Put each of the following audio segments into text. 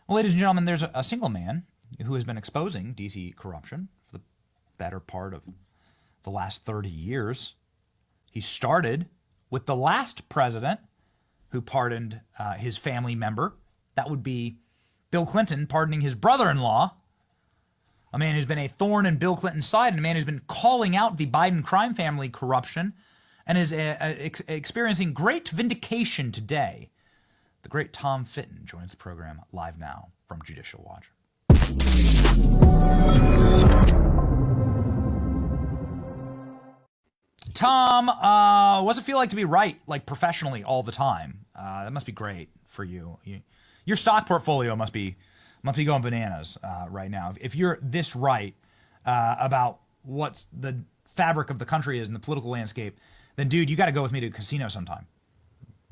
Well, ladies and gentlemen, there's a single man who has been exposing D.C. corruption for the better part of the last 30 years. He started with the last president who pardoned his family member. That would be Bill Clinton pardoning his brother-in-law, a man who's been a thorn in Bill Clinton's side, and a man who's been calling out the Biden crime family corruption and is experiencing great vindication today. The great Tom Fitton joins the program live now from Judicial Watch. Tom, what's it feel like to be right, like professionally all the time? That must be great for you. Your stock portfolio must be going bananas right now. If you're this right about what the fabric of the country is and the political landscape, then dude, you got to go with me to a casino sometime.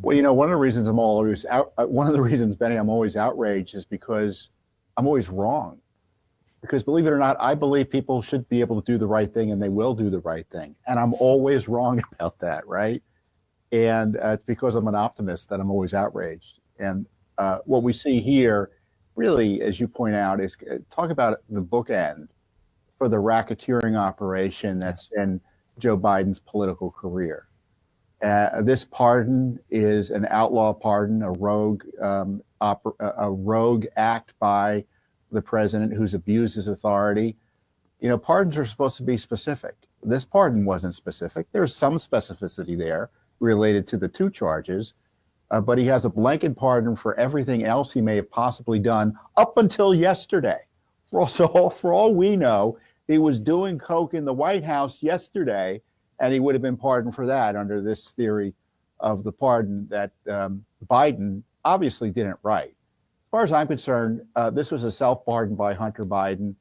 Well, you know, one of the reasons, Benny, I'm always outraged is because I'm always wrong. Because believe it or not, I believe people should be able to do the right thing, and they will do the right thing. And I'm always wrong about that, right? And it's because I'm an optimist that I'm always outraged. And what we see here, really, as you point out, is talk about the bookend for the racketeering operation that's been Joe Biden's political career. This pardon is an outlaw pardon, a rogue act by the president who's abused his authority. You know, pardons are supposed to be specific. This pardon wasn't specific. There's some specificity there related to the two charges, but he has a blanket pardon for everything else he may have possibly done up until yesterday. For all we know, he was doing coke in the White House yesterday, and he would have been pardoned for that under this theory of the pardon that Biden obviously didn't write. As far as I'm concerned, this was a self-pardon by Hunter Biden,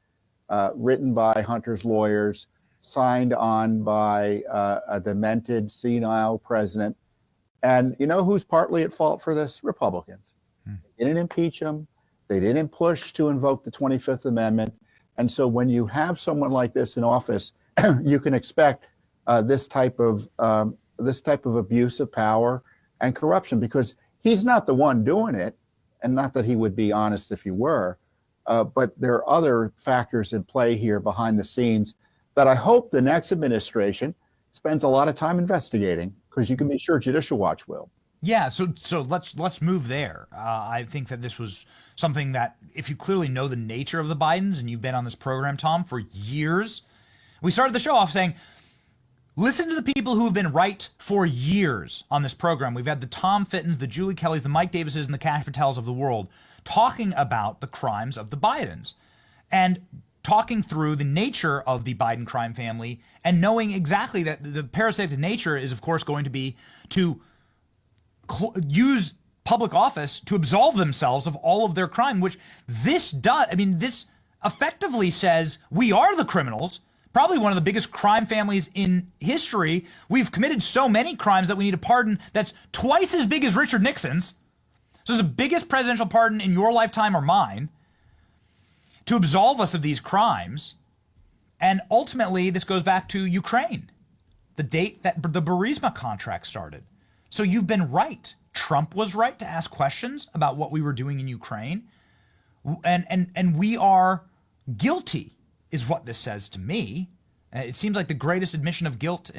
written by Hunter's lawyers, signed on by a demented, senile president. And you know who's partly at fault for this? Republicans. They didn't impeach him. They didn't push to invoke the 25th Amendment. And so when you have someone like this in office, you can expect this type of abuse of power and corruption, because he's not the one doing it, and not that he would be honest if he were, but there are other factors in play here behind the scenes that I hope the next administration spends a lot of time investigating, because you can be sure Judicial Watch will. Yeah, so let's move there. I think that this was something that, if you clearly know the nature of the Bidens, and you've been on this program, Tom, for years, we started the show off saying, listen to the people who have been right for years on this program. We've had the Tom Fittons, the Julie Kellys, the Mike Davises, and the Kash Patels of the world talking about the crimes of the Bidens and talking through the nature of the Biden crime family, and knowing exactly that the parasitic nature is, of course, going to be to use public office to absolve themselves of all of their crime, which this does. I mean, this effectively says we are the criminals. Probably one of the biggest crime families in history. We've committed so many crimes that we need a pardon that's twice as big as Richard Nixon's. So it's the biggest presidential pardon in your lifetime or mine to absolve us of these crimes. And ultimately, this goes back to Ukraine, the date that the Burisma contract started. So you've been right. Trump was right to ask questions about what we were doing in Ukraine. And we are guilty, is what this says to me. It seems like the greatest admission of guilt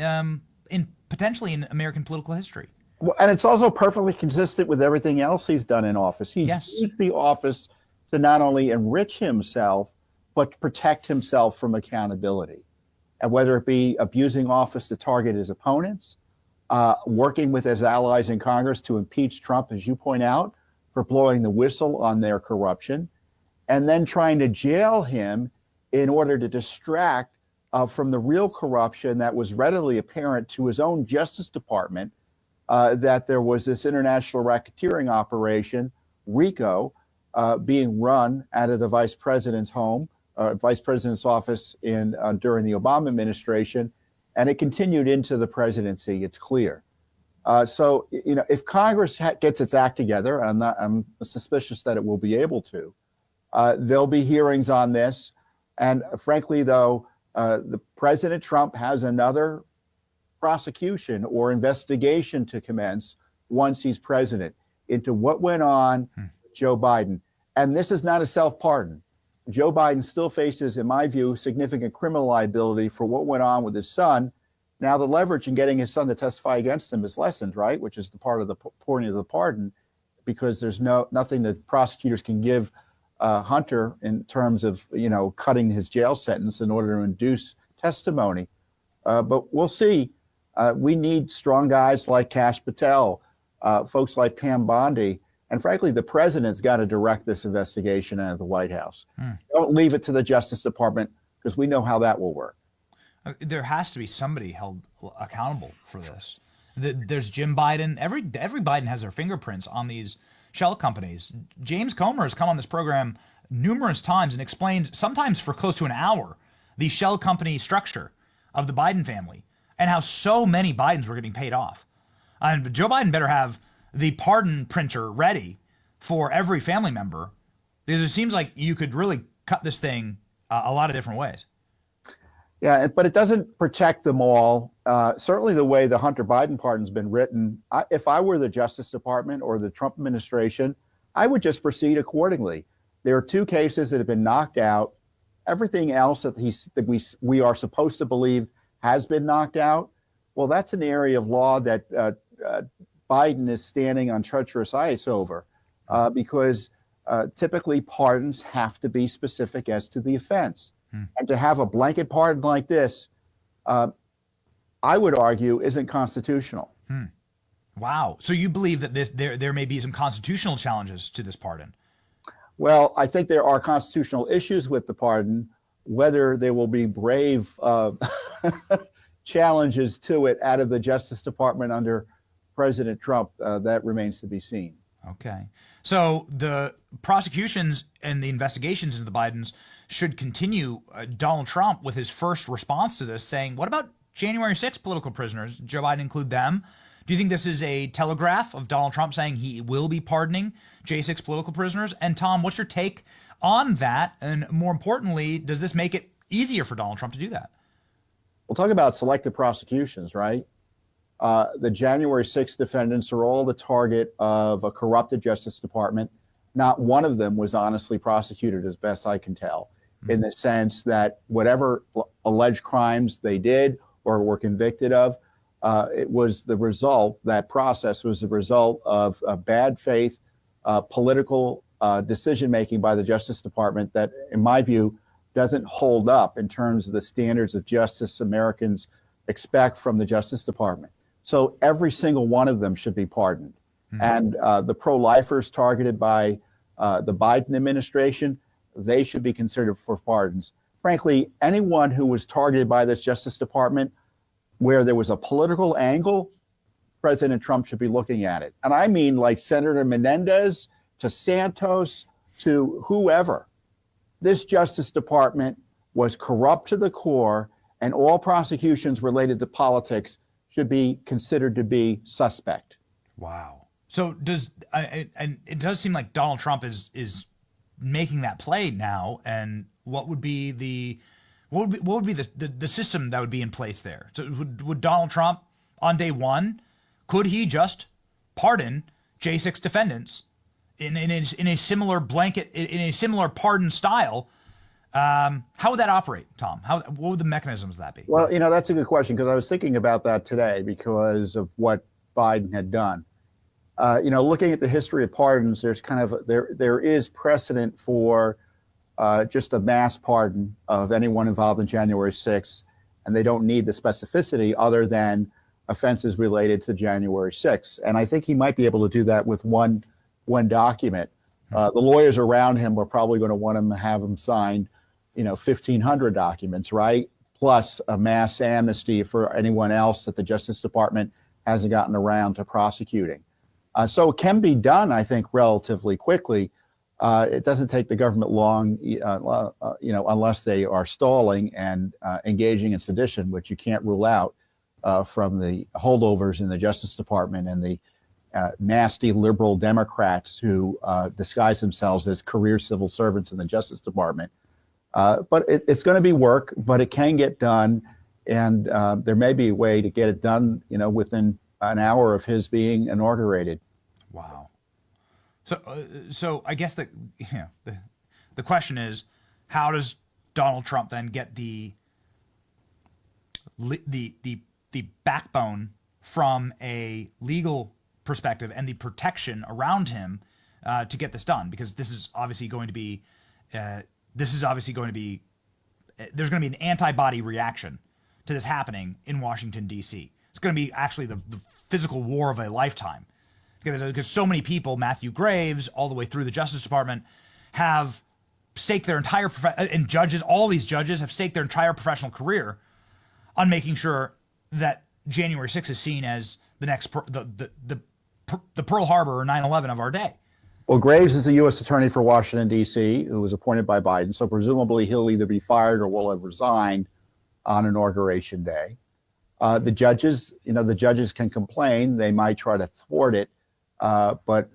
potentially in American political history. Well, and it's also perfectly consistent with everything else he's done in office. He's used the office to not only enrich himself, but to protect himself from accountability. And whether it be abusing office to target his opponents, working with his allies in Congress to impeach Trump, as you point out, for blowing the whistle on their corruption, and then trying to jail him in order to distract from the real corruption that was readily apparent to his own Justice Department, that there was this international racketeering operation, RICO, being run out of the vice president's home, vice president's office during the Obama administration, and it continued into the presidency. It's clear. So, you know, if Congress gets its act together, I'm suspicious that it will be able to, there'll be hearings on this. And frankly, though, the President Trump has another prosecution or investigation to commence once he's president into what went on with Joe Biden. And this is not a self-pardon. Joe Biden still faces, in my view, significant criminal liability for what went on with his son. Now the leverage in getting his son to testify against him is lessened, right? Which is the part of the point of the pardon, because there's nothing that prosecutors can give Hunter in terms of, cutting his jail sentence in order to induce testimony. But we'll see. We need strong guys like Kash Patel, folks like Pam Bondi, and frankly, the president's got to direct this investigation out of the White House. Don't leave it to the Justice Department, because we know how that will work. There has to be somebody held accountable for this. There's Jim Biden. Every Biden has their fingerprints on these shell companies. James Comer has come on this program numerous times and explained, sometimes for close to an hour, the shell company structure of the Biden family and how so many Bidens were getting paid off. And Joe Biden better have the pardon printer ready for every family member, because it seems like you could really cut this thing a lot of different ways. Yeah, but it doesn't protect them all. Certainly the way the Hunter Biden pardon's been written, if I were the Justice Department or the Trump administration, I would just proceed accordingly. There are 2 cases that have been knocked out. Everything else that we are supposed to believe has been knocked out. Well, that's an area of law that Biden is standing on treacherous ice over, because typically pardons have to be specific as to the offense. And to have a blanket pardon like this, I would argue, isn't constitutional. Wow. So you believe that there may be some constitutional challenges to this pardon? Well, I think there are constitutional issues with the pardon. Whether there will be brave challenges to it out of the Justice Department under President Trump, that remains to be seen. Okay. So the prosecutions and the investigations into the Bidens should continue. Donald Trump, with his first response to this, saying, what about January 6th political prisoners? Joe Biden include them? Do you think this is a telegraph of Donald Trump saying he will be pardoning J6 political prisoners? And Tom, what's your take on that? And more importantly, does this make it easier for Donald Trump to do that? We'll talk about selective prosecutions, right? The January 6th defendants are all the target of a corrupted Justice Department. Not one of them was honestly prosecuted, as best I can tell, in the sense that whatever alleged crimes they did or were convicted of, it was the result, that process was the result of bad faith political decision-making by the Justice Department that, in my view, doesn't hold up in terms of the standards of justice Americans expect from the Justice Department. So every single one of them should be pardoned. And the pro-lifers targeted by the Biden administration, they should be considered for pardons. Frankly, anyone who was targeted by this Justice Department where there was a political angle, President Trump should be looking at it. And I mean like Senator Menendez to Santos to whoever. This Justice Department was corrupt to the core, and all prosecutions related to politics should be considered to be suspect. Wow. So and it does seem like Donald Trump is making that play now. And what would be the system that would be in place there? So would Donald Trump on day one, could he just pardon J6 defendants in a similar blanket, in a similar pardon style? How would that operate, Tom? What would the mechanisms of that be? Well, that's a good question, because I was thinking about that today because of what Biden had done. Looking at the history of pardons, there's there is precedent for just a mass pardon of anyone involved in January 6th, and they don't need the specificity other than offenses related to January 6th. And I think he might be able to do that with one document. The lawyers around him are probably going to want him to have him sign 1,500 documents, right? Plus a mass amnesty for anyone else that the Justice Department hasn't gotten around to prosecuting. So it can be done, I think, relatively quickly. It doesn't take the government long, unless they are stalling and engaging in sedition, which you can't rule out from the holdovers in the Justice Department and the nasty liberal Democrats who disguise themselves as career civil servants in the Justice Department. But it's going to be work, but it can get done. And there may be a way to get it done, within an hour of his being inaugurated. Wow. So I guess the question is, how does Donald Trump then get the backbone from a legal perspective and the protection around him to get this done? Because this is obviously going to be there's going to be an antibody reaction to this happening in Washington, D.C. It's going to be actually the physical war of a lifetime, because so many people, Matthew Graves, all the way through the Justice Department, have staked their entire and judges, all these judges have staked their entire professional career on making sure that January 6th is seen as the next the Pearl Harbor or 9/11 of our day. Well, Graves is the U.S. Attorney for Washington, D.C., who was appointed by Biden. So presumably he'll either be fired or will have resigned on Inauguration Day. The judges can complain. They might try to thwart it. But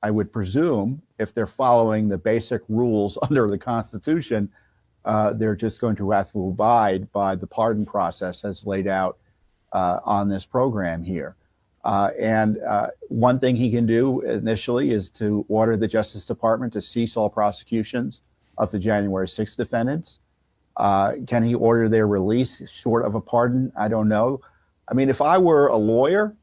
I would presume if they're following the basic rules under the Constitution, they're just going to have to abide by the pardon process as laid out on this program here. And one thing he can do initially is to order the Justice Department to cease all prosecutions of the January 6th defendants. Can he order their release short of a pardon? I don't know. I mean, if I were a lawyer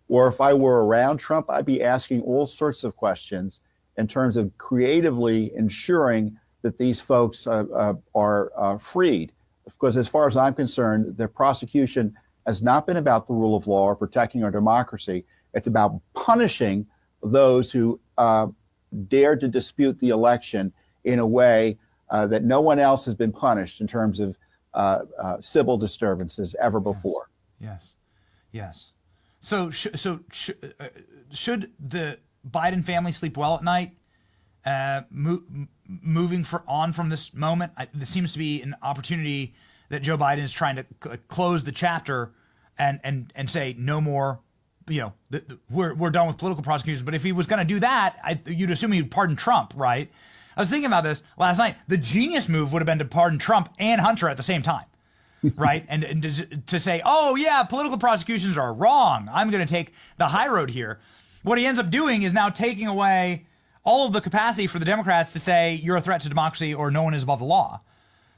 or if I were around Trump, I'd be asking all sorts of questions in terms of creatively ensuring that these folks are freed. Because as far as I'm concerned, the prosecution has not been about the rule of law or protecting our democracy. It's about punishing those who dared to dispute the election in a way that no one else has been punished in terms of civil disturbances ever before. Yes. So should the Biden family sleep well at night? Moving on from this moment, this seems to be an opportunity that Joe Biden is trying to close the chapter and say no more. We're done with political prosecutions. But if he was going to do that, you'd assume he'd pardon Trump, right? I was thinking about this last night. The genius move would have been to pardon Trump and Hunter at the same time, right? and to say, oh yeah, political prosecutions are wrong. I'm going to take the high road here. What he ends up doing is now taking away all of the capacity for the Democrats to say you're a threat to democracy or no one is above the law.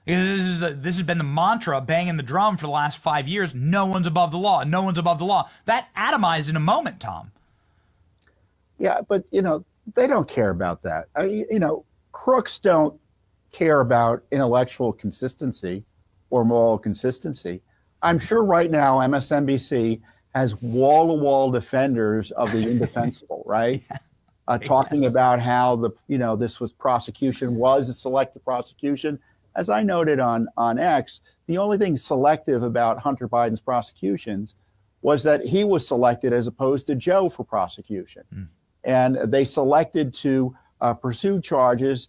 Because this has been the mantra banging the drum for the last 5 years. No one's above the law. No one's above the law. That atomized in a moment, Tom. Yeah, but, they don't care about that. Crooks don't care about intellectual consistency or moral consistency. I'm sure right now MSNBC has wall-to-wall defenders of the indefensible, right? Talking about how this prosecution was a selective prosecution. As I noted on X, the only thing selective about Hunter Biden's prosecutions was that he was selected as opposed to Joe for prosecution. And they selected to pursue charges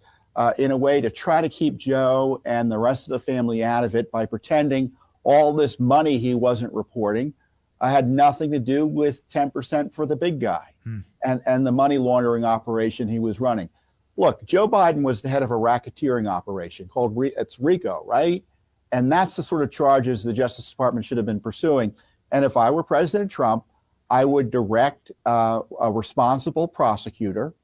in a way to try to keep Joe and the rest of the family out of it by pretending all this money he wasn't reporting had nothing to do with 10% for the big guy and the money laundering operation he was running. Look, Joe Biden was the head of a racketeering operation called it's RICO, right? And that's the sort of charges the Justice Department should have been pursuing. And if I were President Trump, I would direct a responsible prosecutor,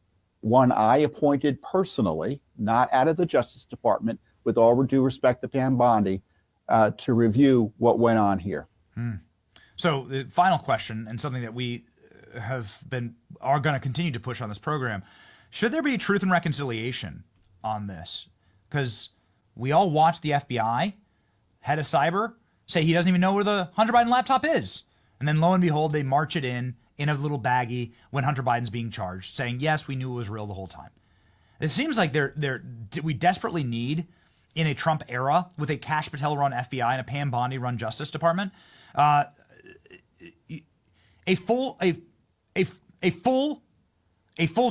one I appointed personally, not out of the Justice Department, with all due respect to Pam Bondi, to review what went on here. So the final question, and something that we are going to continue to push on this program, should there be truth and reconciliation on this? Because we all watched the FBI, head of cyber, say he doesn't even know where the Hunter Biden laptop is. And then lo and behold, they march it in a little baggie when Hunter Biden's being charged, saying, yes, we knew it was real the whole time. It seems like we desperately need, in a Trump era, with a Kash Patel run FBI and a Pam Bondi run Justice Department, a full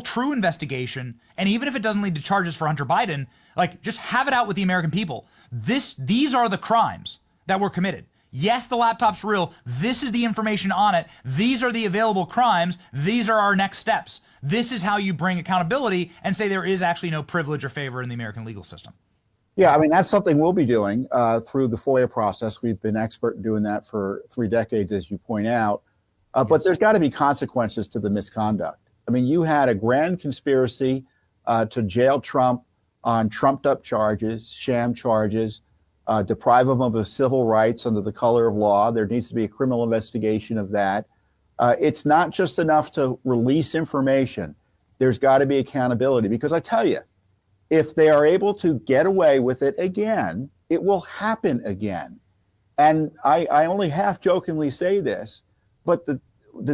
true investigation. And even if it doesn't lead to charges for Hunter Biden, just have it out with the American people. These are the crimes that were committed. Yes, the laptop's real. This is the information on it. These are the available crimes. These are our next steps. This is how you bring accountability and say there is actually no privilege or favor in the American legal system. Yeah, I mean, that's something we'll be doing through the FOIA process. We've been expert in doing that for 3 decades, as you point out. But there's got to be consequences to the misconduct. I mean, you had a grand conspiracy to jail Trump on trumped-up charges, sham charges, deprive him of his civil rights under the color of law. There needs to be a criminal investigation of that. It's not just enough to release information. There's got to be accountability, because I tell you, if they are able to get away with it again, it will happen again. And I only half jokingly say this, but the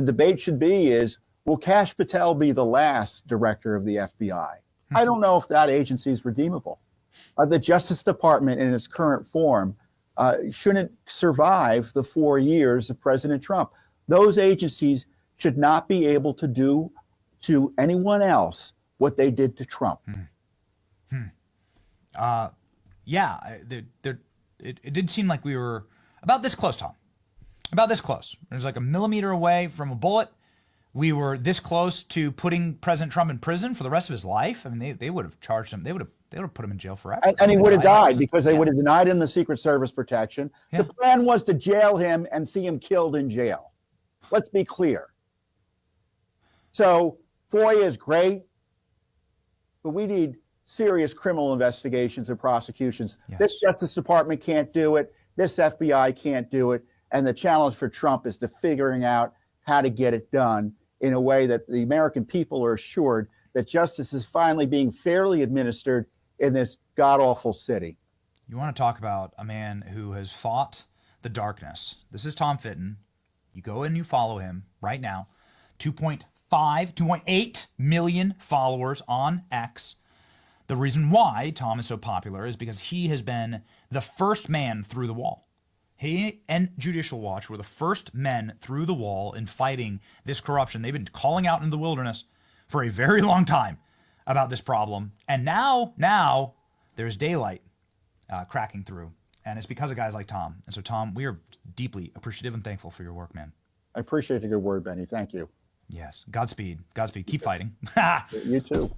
debate should be is, will Kash Patel be the last director of the FBI? I don't know if that agency is redeemable. The Justice Department in its current form shouldn't survive the 4 years of President Trump. Those agencies should not be able to do to anyone else what they did to Trump. It did seem like we were about this close, Tom. About this close. It was like a millimeter away from a bullet. We were this close to putting President Trump in prison for the rest of his life. I mean, they would have charged him. They would have put him in jail forever. And he would have died because they would have denied him the Secret Service protection. Yeah. The plan was to jail him and see him killed in jail. Let's be clear. So FOIA is great, but we need serious criminal investigations and prosecutions. Yes. This Justice Department can't do it. This FBI can't do it. And the challenge for Trump is to figuring out how to get it done in a way that the American people are assured that justice is finally being fairly administered in this god-awful city. You want to talk about a man who has fought the darkness. This is Tom Fitton. You go and you follow him right now. 2.8 million followers on X. The reason why Tom is so popular is because he has been the first man through the wall. He and Judicial Watch were the first men through the wall in fighting this corruption. They've been calling out in the wilderness for a very long time about this problem. And now there's daylight cracking through. And it's because of guys like Tom. And so, Tom, we are deeply appreciative and thankful for your work, man. I appreciate a good word, Benny. Thank you. Yes. Godspeed. Godspeed. Keep fighting. You too.